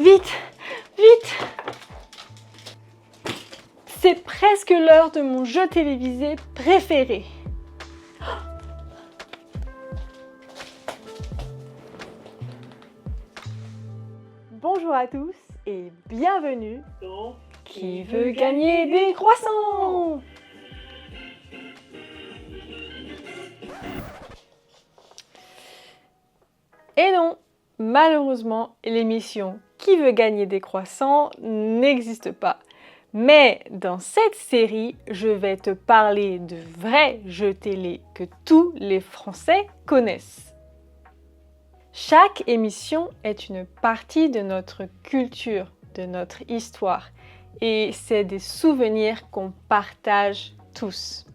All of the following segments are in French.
Vite, vite! C'est presque l'heure de mon jeu télévisé préféré. Bonjour à tous et bienvenue dans Qui veut gagner des croissants? Et non, malheureusement, l'émission Qui veut gagner des croissants n'existe pas. Mais dans cette série, je vais te parler de vrais jeux télé que tous les Français connaissent. Chaque émission est une partie de notre culture, de notre histoire, et c'est des souvenirs qu'on partage tous.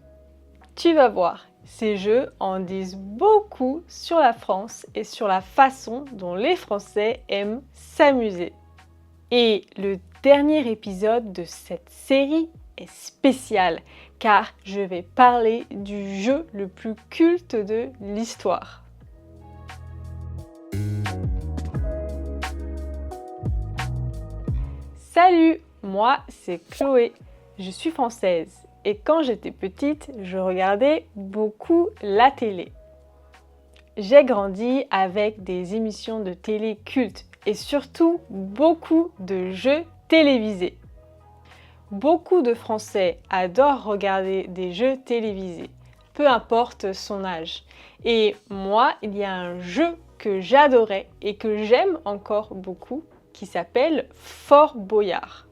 Tu vas voir, ces jeux en disent beaucoup sur la France et sur la façon dont les Français aiment s'amuser. Et le dernier épisode de cette série est spécial car je vais parler du jeu le plus culte de l'histoire. Salut, moi c'est Chloé, je suis française et quand j'étais petite, je regardais beaucoup la télé. J'ai grandi avec des émissions de télé cultes et surtout beaucoup de jeux télévisés. Beaucoup de Français adorent regarder des jeux télévisés, peu importe son âge. Et moi, il y a un jeu que j'adorais et que j'aime encore beaucoup qui s'appelle Fort Boyard.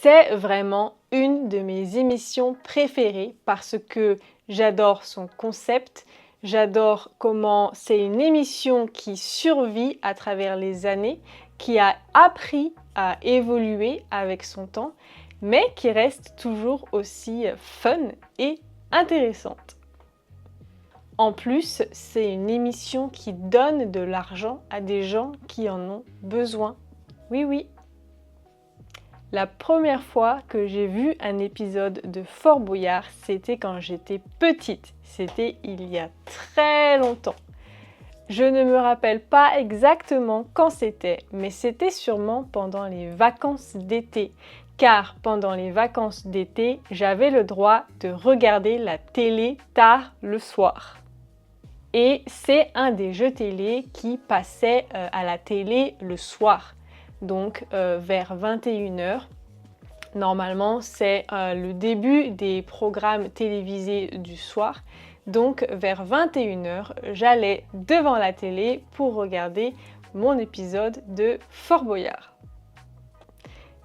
C'est vraiment une de mes émissions préférées parce que j'adore son concept, j'adore comment c'est une émission qui survit à travers les années, qui a appris à évoluer avec son temps, mais qui reste toujours aussi fun et intéressante. En plus, c'est une émission qui donne de l'argent à des gens qui en ont besoin. Oui, oui. La première fois que j'ai vu un épisode de Fort Boyard, c'était quand j'étais petite. C'était il y a très longtemps. Je ne me rappelle pas exactement quand c'était, mais c'était sûrement pendant les vacances d'été. Car pendant les vacances d'été, j'avais le droit de regarder la télé tard le soir. Et c'est un des jeux télé qui passait à la télé le soir. Donc vers 21h. Normalement, c'est le début des programmes télévisés du soir. Donc vers 21h, j'allais devant la télé pour regarder mon épisode de Fort Boyard.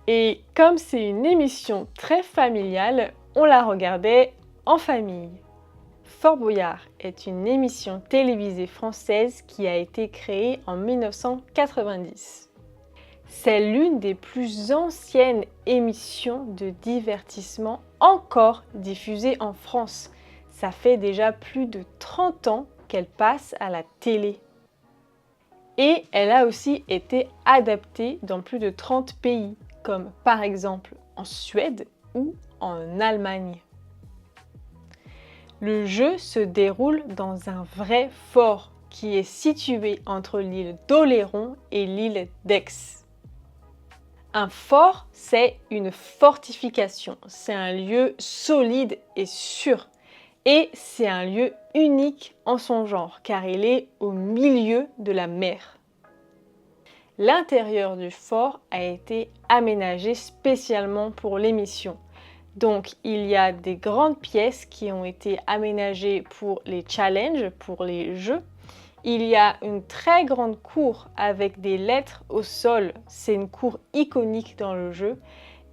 Et comme c'est une émission très familiale, on la regardait en famille. Fort Boyard est une émission télévisée française qui a été créée en 1990. C'est l'une des plus anciennes émissions de divertissement encore diffusées en France. Ça fait déjà plus de 30 ans qu'elle passe à la télé. Et elle a aussi été adaptée dans plus de 30 pays, comme par exemple en Suède ou en Allemagne. Le jeu se déroule dans un vrai fort qui est situé entre l'île d'Oléron et l'île d'Aix. Un fort, c'est une fortification, c'est un lieu solide et sûr. Et c'est un lieu unique en son genre, car il est au milieu de la mer. L'intérieur du fort a été aménagé spécialement pour l'émission. Donc il y a des grandes pièces qui ont été aménagées pour les challenges, pour les jeux. Il y a une très grande cour avec des lettres au sol. C'est une cour iconique dans le jeu.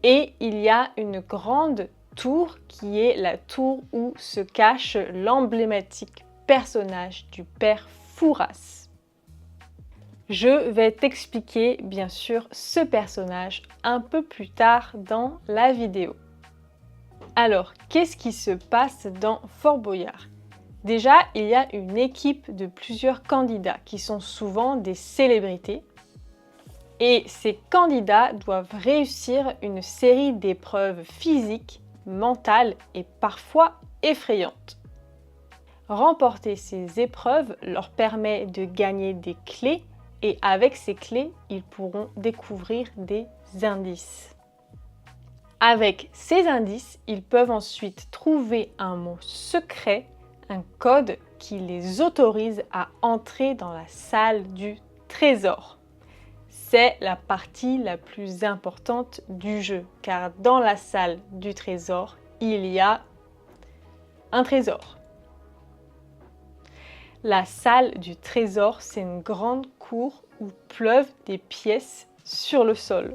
Et il y a une grande tour qui est la tour où se cache l'emblématique personnage du père Fouras. Je vais t'expliquer bien sûr ce personnage un peu plus tard dans la vidéo. Alors, qu'est-ce qui se passe dans Fort Boyard? Déjà, il y a une équipe de plusieurs candidats qui sont souvent des célébrités. Et ces candidats doivent réussir une série d'épreuves physiques, mentales et parfois effrayantes. Remporter ces épreuves leur permet de gagner des clés et avec ces clés, ils pourront découvrir des indices. Avec ces indices, ils peuvent ensuite trouver un mot secret, un code qui les autorise à entrer dans la salle du trésor. C'est la partie la plus importante du jeu, car dans la salle du trésor, il y a un trésor. La salle du trésor, c'est une grande cour où pleuvent des pièces sur le sol.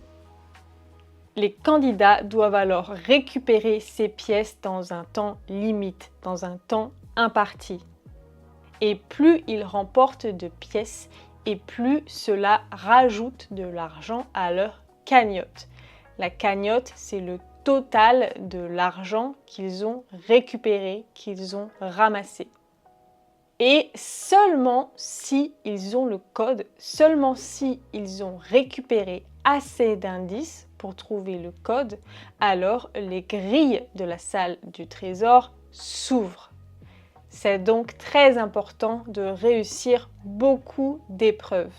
Les candidats doivent alors récupérer ces pièces dans un temps limite, dans un temps imparti. Et plus ils remportent de pièces, et plus cela rajoute de l'argent à leur cagnotte. La cagnotte, c'est le total de l'argent qu'ils ont récupéré, qu'ils ont ramassé. Et seulement si ils ont le code, seulement si ils ont récupéré assez d'indices pour trouver le code, alors les grilles de la salle du trésor s'ouvrent. C'est donc très important de réussir beaucoup d'épreuves.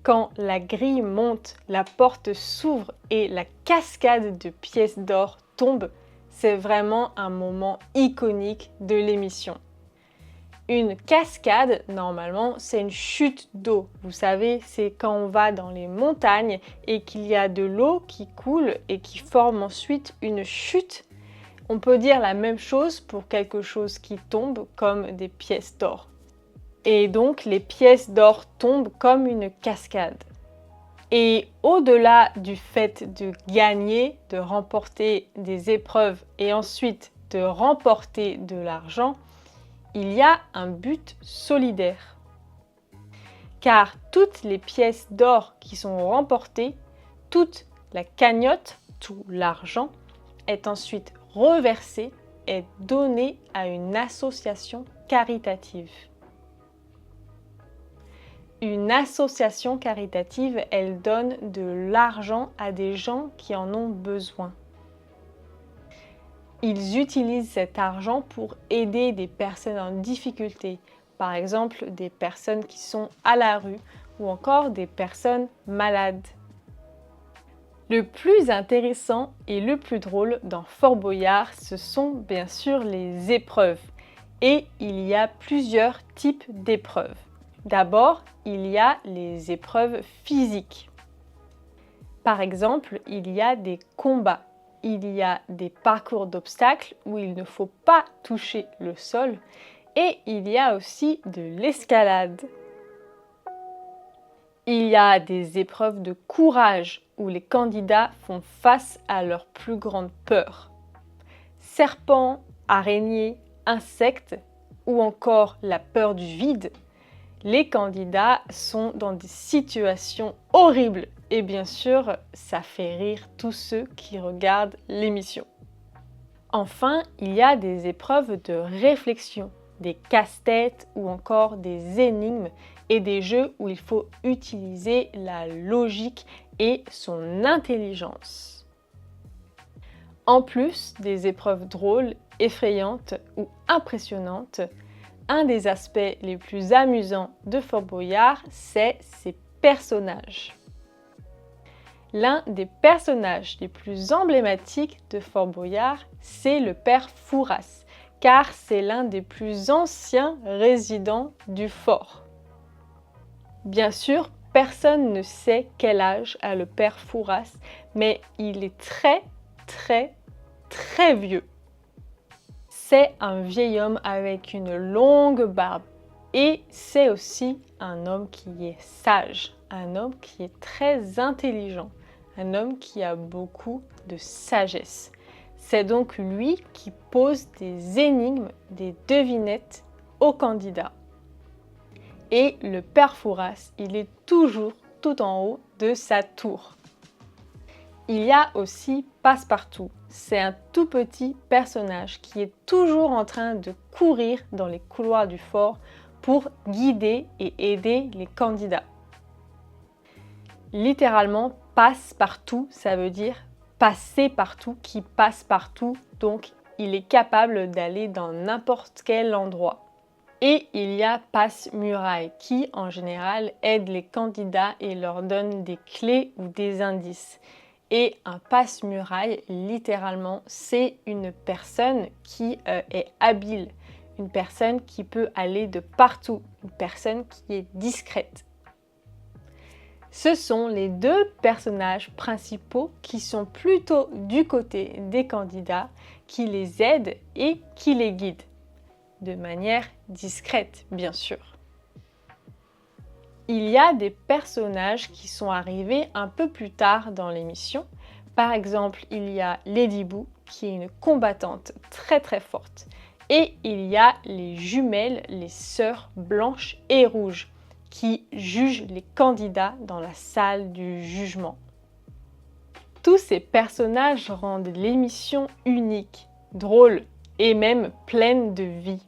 Quand la grille monte, la porte s'ouvre et la cascade de pièces d'or tombe, c'est vraiment un moment iconique de l'émission. Une cascade, normalement, c'est une chute d'eau. Vous savez, c'est quand on va dans les montagnes et qu'il y a de l'eau qui coule et qui forme ensuite une chute. On peut dire la même chose pour quelque chose qui tombe comme des pièces d'or. Et donc, les pièces d'or tombent comme une cascade. Et au-delà du fait de gagner, de remporter des épreuves et ensuite de remporter de l'argent, il y a un but solidaire. Car toutes les pièces d'or qui sont remportées, toute la cagnotte, tout l'argent, est ensuite reversé et donné à une association caritative. Une association caritative, elle donne de l'argent à des gens qui en ont besoin. Ils utilisent cet argent pour aider des personnes en difficulté, par exemple des personnes qui sont à la rue ou encore des personnes malades. Le plus intéressant et le plus drôle dans Fort Boyard, ce sont bien sûr les épreuves. Et il y a plusieurs types d'épreuves. D'abord, il y a les épreuves physiques. Par exemple, il y a des combats. Il y a des parcours d'obstacles où il ne faut pas toucher le sol. Et il y a aussi de l'escalade. Il y a des épreuves de courage où les candidats font face à leur plus grande peur. Serpents, araignées, insectes ou encore la peur du vide. Les candidats sont dans des situations horribles et bien sûr, ça fait rire tous ceux qui regardent l'émission. Enfin, il y a des épreuves de réflexion, des casse-têtes ou encore des énigmes et des jeux où il faut utiliser la logique et son intelligence. En plus des épreuves drôles, effrayantes ou impressionnantes, un des aspects les plus amusants de Fort Boyard, c'est ses personnages. L'un des personnages les plus emblématiques de Fort Boyard, c'est le père Fouras, car c'est l'un des plus anciens résidents du fort. Bien sûr, personne ne sait quel âge a le père Fouras, mais il est très vieux. C'est un vieil homme avec une longue barbe Et c'est aussi un homme qui est sage, un homme qui est très intelligent, un homme qui a beaucoup de sagesse. C'est donc lui qui pose des énigmes, des devinettes aux candidats. Et le père Fouras, il est toujours tout en haut de sa tour. Il y a aussi Passepartout. C'est un tout petit personnage qui est toujours en train de courir dans les couloirs du fort pour guider et aider les candidats. Littéralement, passe-partout, ça veut dire passer partout, qui passe partout, donc il est capable d'aller dans n'importe quel endroit. Et il y a Passe-Muraille qui, en général, aide les candidats et leur donne des clés ou des indices. Et un passe-muraille, littéralement, c'est une personne qui est habile, une personne qui peut aller de partout, une personne qui est discrète. Ce sont les deux personnages principaux qui sont plutôt du côté des candidats, qui les aident et qui les guident, de manière discrète, bien sûr. Il y a des personnages qui sont arrivés un peu plus tard dans l'émission. Par exemple, il y a Lady Boo, qui est une combattante très très forte. Et il y a les jumelles, les sœurs blanches et rouges, qui jugent les candidats dans la salle du jugement. Tous ces personnages rendent l'émission unique, drôle et même pleine de vie.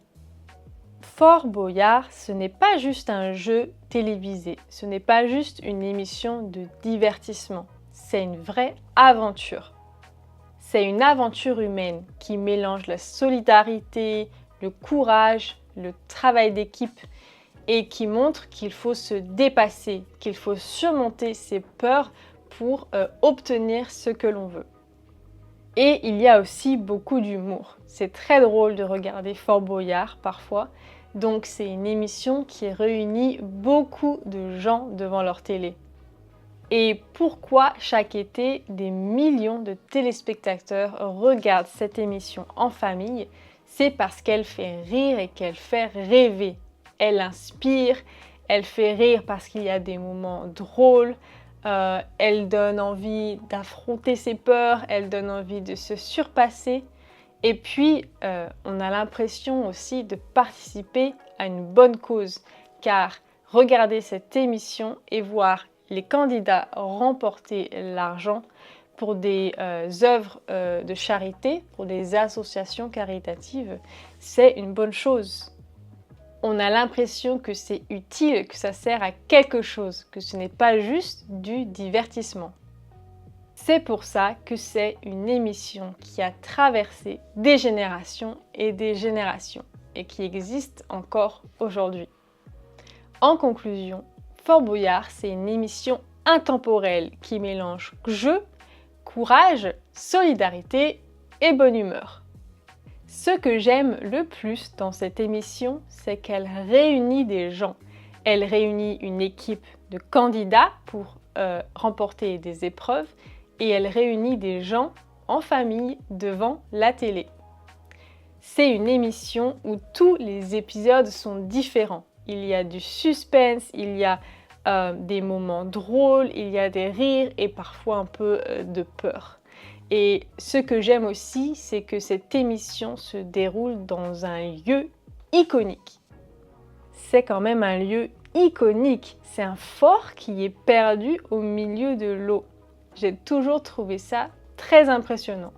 Fort Boyard, ce n'est pas juste un jeu télévisé, ce n'est pas juste une émission de divertissement, c'est une vraie aventure. C'est une aventure humaine qui mélange la solidarité, le courage, le travail d'équipe et qui montre qu'il faut se dépasser, qu'il faut surmonter ses peurs pour obtenir ce que l'on veut. Et il y a aussi beaucoup d'humour. C'est très drôle de regarder Fort Boyard parfois. Donc c'est une émission qui réunit beaucoup de gens devant leur télé. Et pourquoi chaque été des millions de téléspectateurs regardent cette émission en famille? C'est parce qu'elle fait rire et qu'elle fait rêver. Elle inspire, elle fait rire parce qu'il y a des moments drôles, elle donne envie d'affronter ses peurs, elle donne envie de se surpasser. Et puis, on a l'impression aussi de participer à une bonne cause, car regarder cette émission et voir les candidats remporter l'argent pour des œuvres de charité, pour des associations caritatives, c'est une bonne chose. On a l'impression que c'est utile, que ça sert à quelque chose, que ce n'est pas juste du divertissement. C'est pour ça que c'est une émission qui a traversé des générations et qui existe encore aujourd'hui. En conclusion, Fort Boyard, c'est une émission intemporelle qui mélange jeu, courage, solidarité et bonne humeur. Ce que j'aime le plus dans cette émission, c'est qu'elle réunit des gens. Elle réunit une équipe de candidats pour remporter des épreuves et elle réunit des gens en famille devant la télé. C'est une émission où tous les épisodes sont différents. Il y a du suspense, il y a des moments drôles, il y a des rires et parfois un peu de peur. Et ce que j'aime aussi, c'est que cette émission se déroule dans un lieu iconique. C'est quand même un lieu iconique. C'est un fort qui est perdu au milieu de l'eau. J'ai toujours trouvé ça très impressionnant.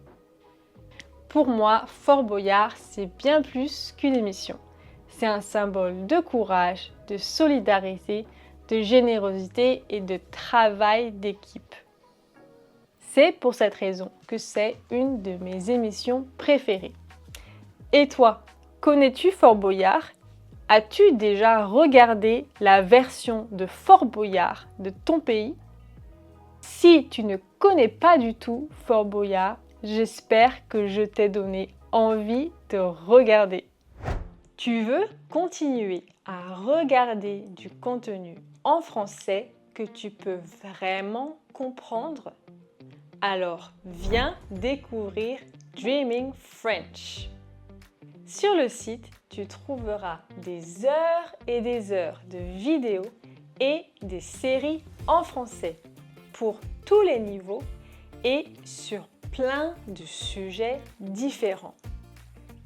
Pour moi, Fort Boyard, c'est bien plus qu'une émission. C'est un symbole de courage, de solidarité, de générosité et de travail d'équipe. C'est pour cette raison que c'est une de mes émissions préférées. Et toi, connais-tu Fort Boyard? As-tu déjà regardé la version de Fort Boyard de ton pays? Si tu ne connais pas du tout Fort Boyard, j'espère que je t'ai donné envie de regarder. Tu veux continuer à regarder du contenu en français que tu peux vraiment comprendre? Alors, viens découvrir Dreaming French. Sur le site, tu trouveras des heures et des heures de vidéos et des séries en français pour tous les niveaux et sur plein de sujets différents.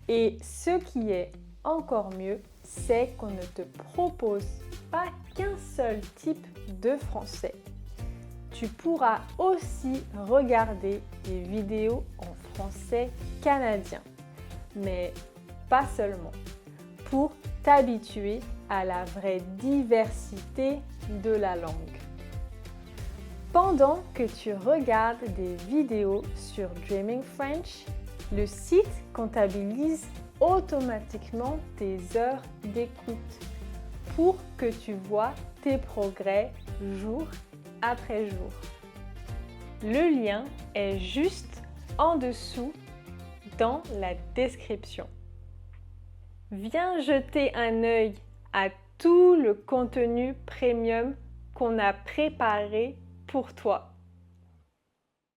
Et ce qui est encore mieux, c'est qu'on ne te propose pas qu'un seul type de français. Tu pourras aussi regarder des vidéos en français canadien, mais pas seulement, pour t'habituer à la vraie diversité de la langue. Pendant que tu regardes des vidéos sur Dreaming French, le site comptabilise automatiquement tes heures d'écoute pour que tu vois tes progrès jour après jour. Le lien est juste en dessous dans la description. Viens jeter un œil à tout le contenu premium qu'on a préparé pour toi.